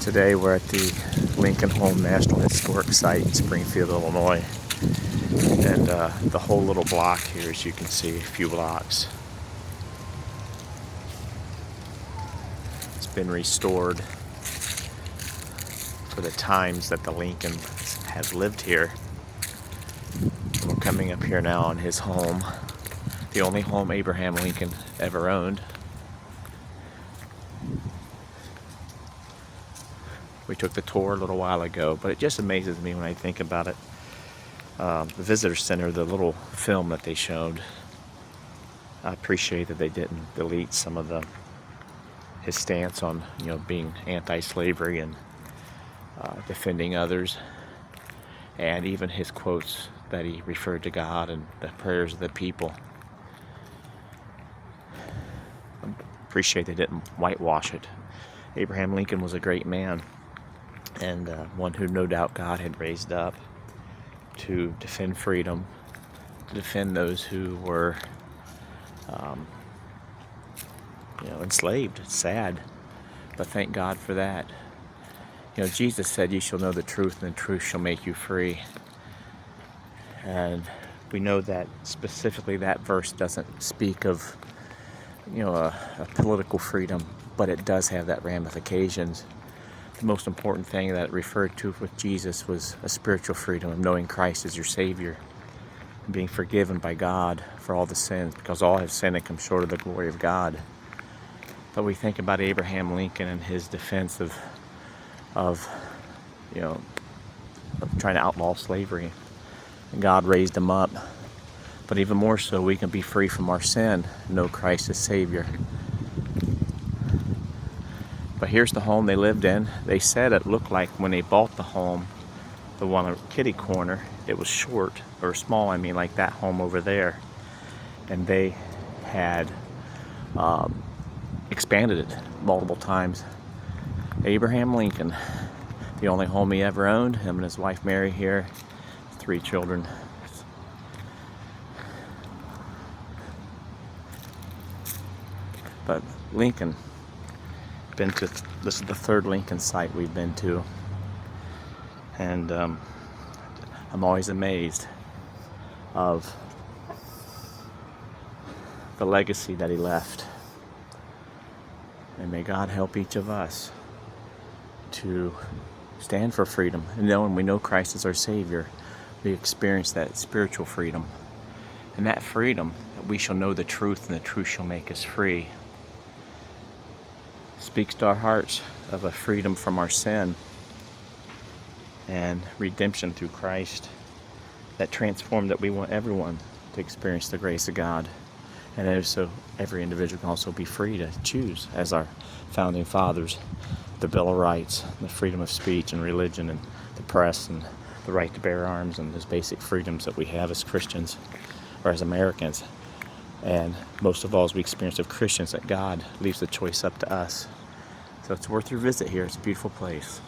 Today we're at the Lincoln Home National Historic Site in Springfield, Illinois. And the whole little block here, as you can see, a few blocks, it's been restored for the times that the Lincolns have lived here. We're coming up here now on his home, the only home Abraham Lincoln ever owned. We took the tour a little while ago, but it just amazes me when I think about it. The visitor center, the little film that they showed, I appreciate that they didn't delete some of his stance on, being anti-slavery and defending others, and even his quotes that he referred to God and the prayers of the people. I appreciate they didn't whitewash it. Abraham Lincoln was a great man, and one who no doubt God had raised up to defend freedom, to defend those who were enslaved. It's sad, but thank God for that. Jesus said, "You shall know the truth, and the truth shall make you free." And we know that specifically that verse doesn't speak of a political freedom, but it does have that ramifications. The most important thing that it referred to with Jesus was a spiritual freedom of knowing Christ as your Savior, and being forgiven by God for all the sins, because all have sinned and come short of the glory of God. But we think about Abraham Lincoln and his defense of trying to outlaw slavery, and God raised him up. But even more so, we can be free from our sin, know Christ as Savior. But here's the home they lived in. They said it looked like when they bought the home, the one on kitty corner, it was short, or small, like that home over there. And they had expanded it multiple times. Abraham Lincoln, the only home he ever owned, him and his wife Mary here, 3 children. But Lincoln, this is the 3rd Lincoln site we've been to, and I'm always amazed of the legacy that he left. And may God help each of us to stand for freedom, and when we know Christ is our Savior, we experience that spiritual freedom, and that freedom that we shall know the truth, and the truth shall make us free, speaks to our hearts of a freedom from our sin and redemption through Christ, that transformed, that we want everyone to experience the grace of God. And so every individual can also be free to choose, as our founding fathers, the Bill of Rights, the freedom of speech and religion and the press, and the right to bear arms, and those basic freedoms that we have as Christians or as Americans. And most of all, as we experience of Christians, that God leaves the choice up to us. So it's worth your visit here. It's a beautiful place.